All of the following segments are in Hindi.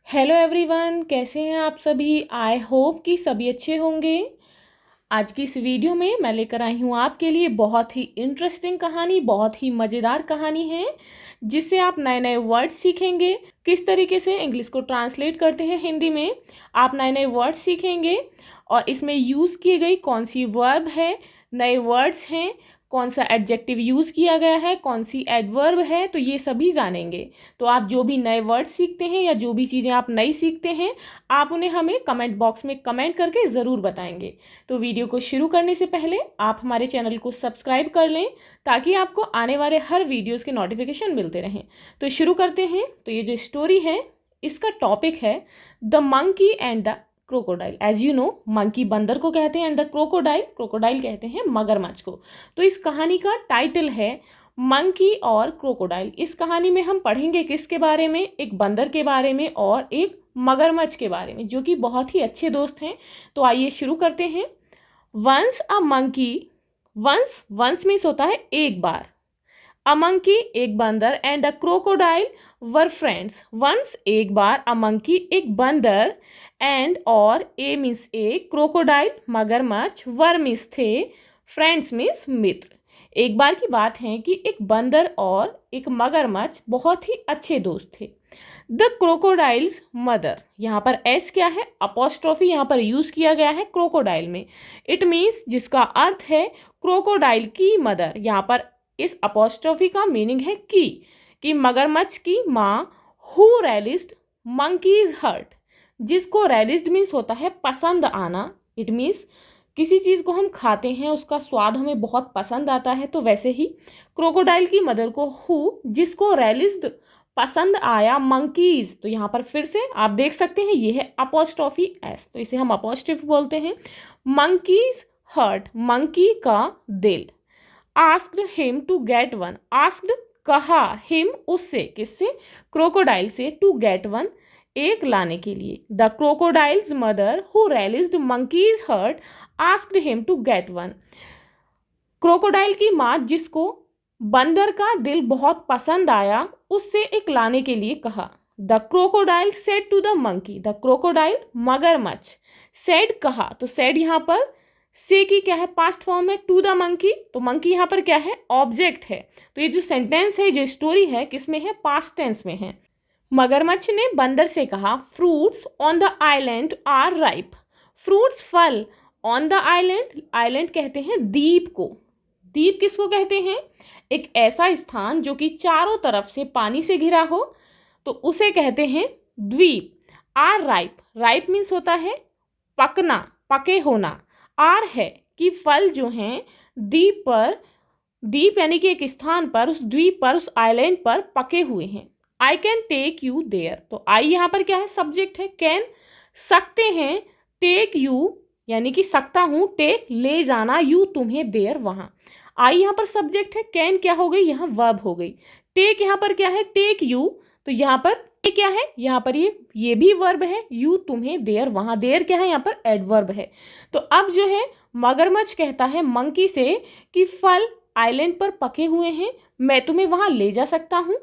हेलो एवरीवन, कैसे हैं आप सभी। आई होप कि सभी अच्छे होंगे। आज की इस वीडियो में मैं लेकर आई हूँ आपके लिए बहुत ही इंटरेस्टिंग कहानी, बहुत ही मज़ेदार कहानी है जिससे आप नए नए वर्ड्स सीखेंगे। किस तरीके से इंग्लिश को ट्रांसलेट करते हैं हिंदी में, आप नए नए वर्ड्स सीखेंगे और इसमें यूज़ की गई कौन सी वर्ब है, नए वर्ड्स हैं, कौन सा एडजेक्टिव यूज़ किया गया है, कौन सी एडवर्ब है, तो ये सभी जानेंगे। तो आप जो भी नए वर्ड सीखते हैं या जो भी चीज़ें आप नई सीखते हैं, आप उन्हें हमें कमेंट बॉक्स में कमेंट करके ज़रूर बताएंगे। तो वीडियो को शुरू करने से पहले आप हमारे चैनल को सब्सक्राइब कर लें ताकि आपको आने वाले हर वीडियोज़ के नोटिफिकेशन मिलते रहें। तो शुरू करते हैं। तो ये जो स्टोरी है इसका टॉपिक है the monkey and the crocodile. As you know, monkey बंदर को कहते हैं एंड द क्रोकोडाइल क्रोकोडाइल कहते हैं मगरमच्छ को। तो इस कहानी का टाइटल है मंकी और क्रोकोडाइल। इस कहानी में हम पढ़ेंगे किसके बारे में, एक बंदर के बारे में और एक मगरमच्छ के बारे में, जो कि बहुत ही अच्छे दोस्त हैं। तो आइए शुरू करते हैं। Once a monkey, once means होता है एक बार, अ मंकी एक बंदर and a crocodile were friends. Once एक बार, अ मंकी एक बंदर एंड और ए मीन्स एक, क्रोकोडाइल मगरमच्छ, वर मीन्स थे, फ्रेंड्स मीन्स मित्र। एक बार की बात है कि एक बंदर और एक मगरमच्छ बहुत ही अच्छे दोस्त थे। द क्रोकोडाइल्स मदर, यहाँ पर एस क्या है, अपोस्ट्रोफी यहाँ पर यूज किया गया है क्रोकोडाइल में। इट मीन्स जिसका अर्थ है क्रोकोडाइल की मदर। यहाँ पर इस अपोस्ट्रोफी का मीनिंग है कि मगरमच्छ की माँ, हु रेलिस्ड मंकीज हर्ट, जिसको रेलिस्ड मीन्स होता है पसंद आना। इट मीन्स किसी चीज़ को हम खाते हैं उसका स्वाद हमें बहुत पसंद आता है, तो वैसे ही क्रोकोडाइल की मदर को हु, जिसको रेलिस्ड पसंद आया, मंकीज, तो यहाँ पर फिर से आप देख सकते हैं ये है अपोस्ट्रोफी एस, तो इसे हम अपोस्ट्रोफी बोलते हैं। मंकीज हर्ट, मंकी का दिल। Asked him to get one, asked कहा, हिम उससे, किससे, क्रोकोडाइल से, टू गेट वन एक लाने के लिए। The crocodile's mother who relished monkeys heart asked him to get one. Crocodile की माँ जिसको बंदर का दिल बहुत पसंद आया, उससे एक लाने के लिए कहा। The crocodile said to the monkey, the crocodile मगरमच्छ, सेड कहा, तो सेड यहाँ पर से की क्या है, पास्ट फॉर्म है, टू द मंकी, तो मंकी यहाँ पर क्या है, ऑब्जेक्ट है। तो ये जो सेंटेंस है, जो स्टोरी है, किसमें है, पास्ट टेंस में है। मगरमच्छ ने बंदर से कहा, fruits on the island are ripe. Fruits फल, ऑन द आइलैंड, आइलैंड कहते हैं द्वीप को। द्वीप किसको कहते हैं, एक ऐसा स्थान जो कि चारों तरफ से पानी से घिरा हो, तो उसे कहते हैं द्वीप। आर राइप, राइप मीन्स होता है पकना, पके होना। आर है कि फल जो हैं द्वीप पर, द्वीप यानी कि एक स्थान पर, उस द्वीप पर, उस आइलैंड पर पके हुए हैं। I can take you there, तो आई यहाँ पर क्या है, सब्जेक्ट है, कैन सकते हैं, टेक यू यानी कि सकता हूँ, टेक ले जाना, यू तुम्हें, देयर वहाँ। आई यहाँ पर सब्जेक्ट है, कैन क्या हो गई, यहाँ वर्ब हो गई। टेक यहाँ पर क्या है, टेक यू, तो यहाँ पर क्या है, यहाँ पर ये भी वर्ब है, यू तुम्हें, देयर वहाँ, देयर क्या है, यहाँ पर एडवर्ब है। तो अब जो है मगरमच्छ कहता है मंकी से कि फल आइलैंड पर पके हुए हैं, मैं तुम्हें वहां ले जा सकता हूं।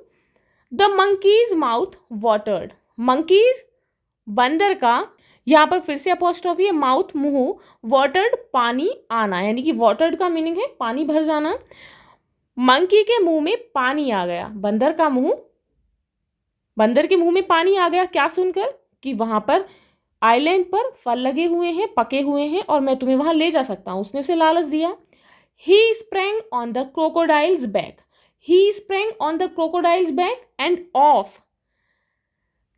The monkeys mouth watered, monkeys बंदर का, यहाँ पर फिर से अपोस्ट्रोफी है, माउथ मुंह, वाटर्ड पानी आना, यानी कि वाटर्ड का मीनिंग है पानी भर जाना। मंकी के मुंह में पानी आ गया, बंदर के मुंह में पानी आ गया, क्या सुनकर, कि वहां पर आइलैंड पर फल लगे हुए हैं, पके हुए हैं, और मैं तुम्हें वहां ले जा सकता हूं, उसने उसे लालच दिया। He sprang on the crocodile's back. He sprang on the crocodile's back and off.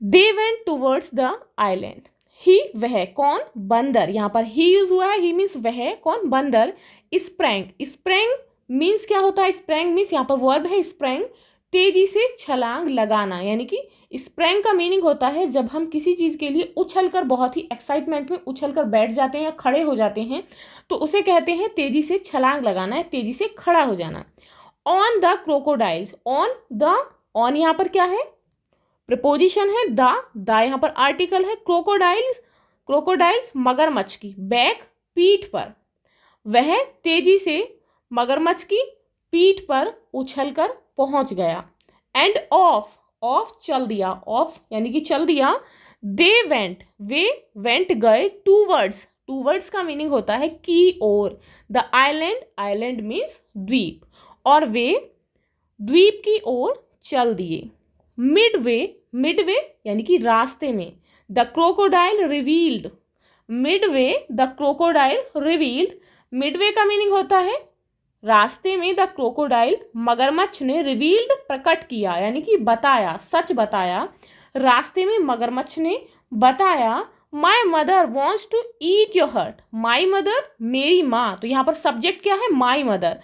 They went towards the island. He वह, कौन, बंदर, यहाँ पर he यूज हुआ है, he मीन्स वह, कौन, बंदर। sprang, sprang मीन्स क्या होता है, sprang मीन्स यहाँ पर वर्ब है sprang, तेजी से छलांग लगाना, यानी कि स्प्रैंग का मीनिंग होता है जब हम किसी चीज के लिए उछलकर, बहुत ही एक्साइटमेंट में उछलकर बैठ जाते हैं या खड़े हो जाते हैं, तो उसे कहते हैं तेजी से छलांग लगाना है, तेजी से खड़ा हो जाना। On the crocodiles, on the, on यहाँ पर क्या है, प्रीपोजिशन है द यहाँ पर आर्टिकल है। क्रोकोडाइल्स, क्रोकोडाइल्स मगरमच्छ की, बैक पीठ पर, वह तेजी से मगरमच्छ की पीठ पर उछलकर पहुंच गया। एंड ऑफ, ऑफ चल दिया, ऑफ यानी कि चल दिया, दे वेंट, वे वेंट गए, टूवर्ड्स का मीनिंग होता है की ओर। द आइलैंड, आइलैंड मीन्स द्वीप, और वे द्वीप की ओर चल दिए। मिडवे, मिडवे यानी कि रास्ते में। The crocodile revealed, Midway the crocodile revealed, Midway का मीनिंग होता है रास्ते में। द क्रोकोडाइल, मगरमच्छ ने, रिवील्ड प्रकट किया यानी कि बताया, सच बताया। रास्ते में मगरमच्छ ने बताया, my mother wants to eat your heart, my mother मेरी माँ, तो यहाँ पर सब्जेक्ट क्या है, my mother.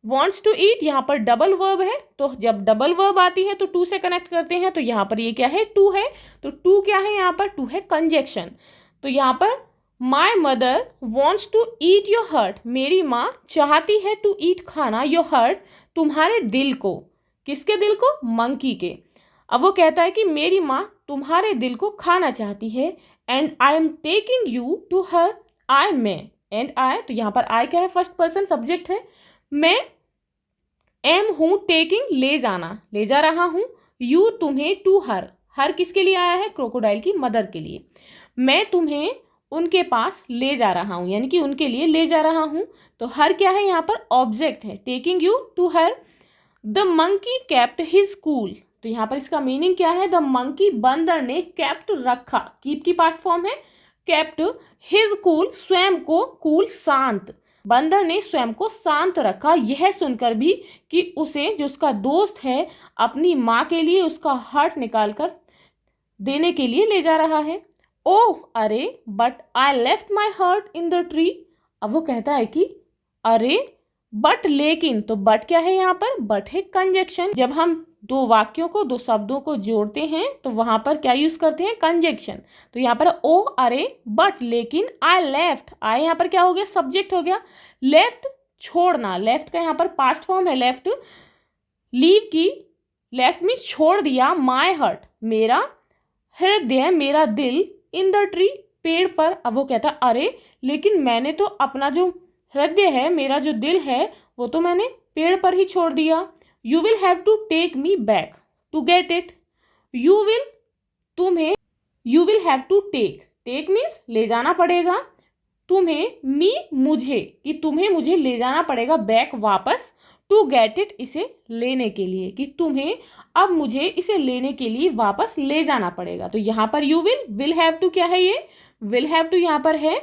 Wants to eat, यहाँ पर डबल वर्ब है, तो जब डबल वर्ब आती है तो टू से कनेक्ट करते हैं, तो यहाँ पर ये क्या है, टू है। तो टू क्या है यहाँ पर, टू है कंजक्शन। तो यहाँ पर my mother wants to eat your heart, मेरी माँ चाहती है टू ईट खाना, योर हर्ट तुम्हारे दिल को। किसके दिल को, मंकी के। अब वो कहता है कि मेरी माँ तुम्हारे दिल को खाना चाहती है। And I am taking you to her, I मैं, एंड आई, तो यहाँ पर आई क्या है, फर्स्ट पर्सन सब्जेक्ट है। मैं एम हूँ, टेकिंग ले जाना, ले जा रहा हूँ। यू तुम्हें, टू हर, हर किसके लिए आया है, क्रोकोडाइल की मदर के लिए। मैं तुम्हें उनके पास ले जा रहा हूँ, यानी कि उनके लिए ले जा रहा हूँ। तो हर क्या है यहाँ पर, ऑब्जेक्ट है, taking you to her. The monkey kept his cool, तो यहाँ पर इसका मीनिंग क्या है, द मंकी बंदर ने, केप्ट रखा, कीप की पास्ट फॉर्म है, केप्ट हिज कूल स्वयं को, कूल शांत, बंदर ने स्वयं को शांत रखा, यह सुनकर भी कि उसे, जो उसका दोस्त है, अपनी माँ के लिए उसका हार्ट निकाल कर देने के लिए ले जा रहा है। ओह अरे, but I left my heart in the tree, अब वो कहता है कि अरे बट लेकिन, तो बट क्या है यहाँ पर, बट है कंजक्शन। जब हम दो वाक्यों को, दो शब्दों को जोड़ते हैं तो वहां पर क्या यूज करते हैं, कंजक्शन। तो यहाँ पर ओ अरे, बट लेकिन, आई लेफ्ट, आई यहाँ पर क्या हो गया, सब्जेक्ट हो गया। लेफ्ट छोड़ना, लेफ्ट का यहाँ पर पास्ट फॉर्म है लेफ्ट, लीव की, लेफ्ट में छोड़ दिया, माई हर्ट मेरा हृदय, मेरा दिल, इन द ट्री पेड़ पर। अब वो कहता अरे लेकिन मैंने तो अपना जो हृदय है, मेरा जो दिल है, वो तो मैंने पेड़ पर ही छोड़ दिया। You will have to take me back to get it, you will, तुम्हें, you will have to take, take means ले जाना पड़ेगा, तुम्हें, मी मुझे, कि तुम्हें मुझे ले जाना पड़ेगा, बैक वापस, टू गेट इट इसे लेने के लिए, कि तुम्हें अब मुझे इसे लेने के लिए वापस ले जाना पड़ेगा। तो यहाँ पर यू विल हैव टू क्या है, ये विल हैव टू यहाँ पर है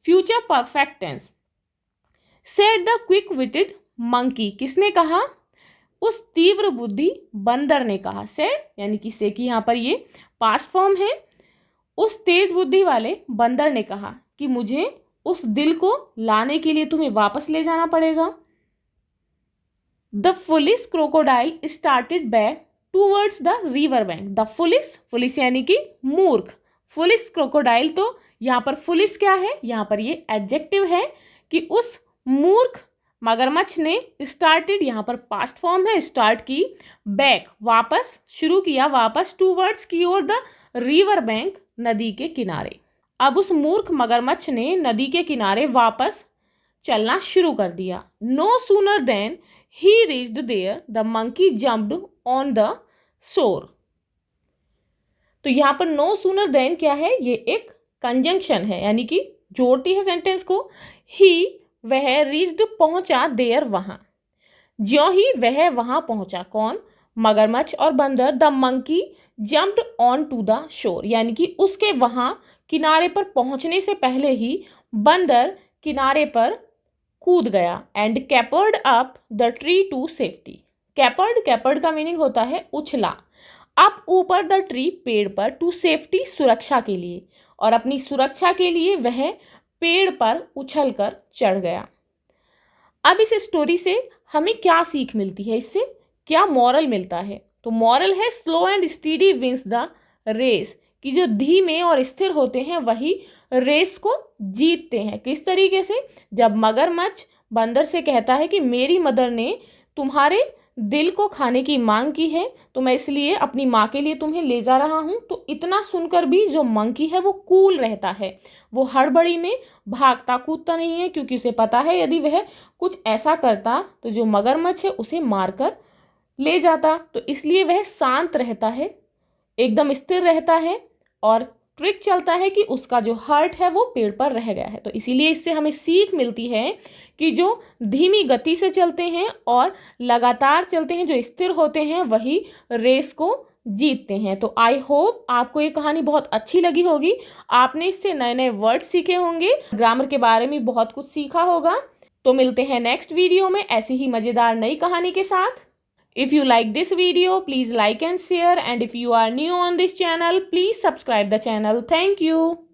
future perfect tense. Said the quick witted monkey, किसने कहा, उस तीव्र बुद्धि बंदर ने कहा। सेड यानी कि से की यहाँ पर ये पास्ट फॉर्म है। उस तेज बुद्धि वाले बंदर ने कहा कि मुझे उस दिल को लाने के लिए तुम्हें वापस ले जाना पड़ेगा। The foolish crocodile started back towards the river bank. The foolish, foolish यानी कि मूर्ख, फुलिश क्रोकोडाइल, तो यहाँ पर फुलिश क्या है, यहाँ पर ये एडजेक्टिव है कि उस मूर्ख मगरमच्छ ने, स्टार्टेड यहाँ पर पास्ट फॉर्म है, स्टार्ट की, बैक वापस, शुरू किया, वापस, टूवर्ड्स की ओर, द रिवर बैंक नदी के किनारे। अब उस मूर्ख मगरमच्छ ने नदी के किनारे वापस चलना शुरू कर दिया। No sooner than he reached there the monkey jumped on the shore. तो यहाँ पर नो सूनर देन क्या है, ये एक कंजंक्शन है, यानी कि जोड़ती है सेंटेंस को। ही वह, रीच्ड पहुंचा, देयर वहां, ज्यों ही वह वहां पहुंचा, कौन, मगरमच्छ और बंदर, the monkey jumped on to the shore, यानी कि उसके वहां किनारे पर पहुंचने से पहले ही बंदर किनारे पर कूद गया। And capered up the tree to safety, capered, capered का मीनिंग होता है उछला, अप ऊपर, द ट्री पेड़ पर, टू सेफ्टी सुरक्षा के लिए, और अपनी सुरक्षा के लिए वह पेड़ पर उछलकर चढ़ गया। अब इस स्टोरी से हमें क्या सीख मिलती है, इससे क्या मॉरल मिलता है, तो मॉरल है slow and steady wins the race, कि जो धीमे और स्थिर होते हैं वही रेस को जीतते हैं। किस तरीके से, जब मगरमच्छ बंदर से कहता है कि मेरी मदर ने तुम्हारे दिल को खाने की मांग की है, तो मैं इसलिए अपनी माँ के लिए तुम्हें ले जा रहा हूँ, तो इतना सुनकर भी जो मंकी है वो कूल रहता है, वो हड़बड़ी में भागता कूदता नहीं है, क्योंकि उसे पता है यदि वह कुछ ऐसा करता तो जो मगरमच्छ है उसे मारकर ले जाता। तो इसलिए वह शांत रहता है, एकदम स्थिर रहता है, और ट्रिक चलता है कि उसका जो हार्ट है वो पेड़ पर रह गया है। तो इसीलिए इससे हमें सीख मिलती है कि जो धीमी गति से चलते हैं और लगातार चलते हैं, जो स्थिर होते हैं, वही रेस को जीतते हैं। तो आई होप आपको ये कहानी बहुत अच्छी लगी होगी। आपने इससे नए नए वर्ड सीखे होंगे, ग्रामर के बारे में बहुत कुछ सीखा होगा। तो मिलते हैं नेक्स्ट वीडियो में ऐसी ही मज़ेदार नई कहानी के साथ। If you like this video, please like and share, and if you are new on this channel, please subscribe the channel. Thank you.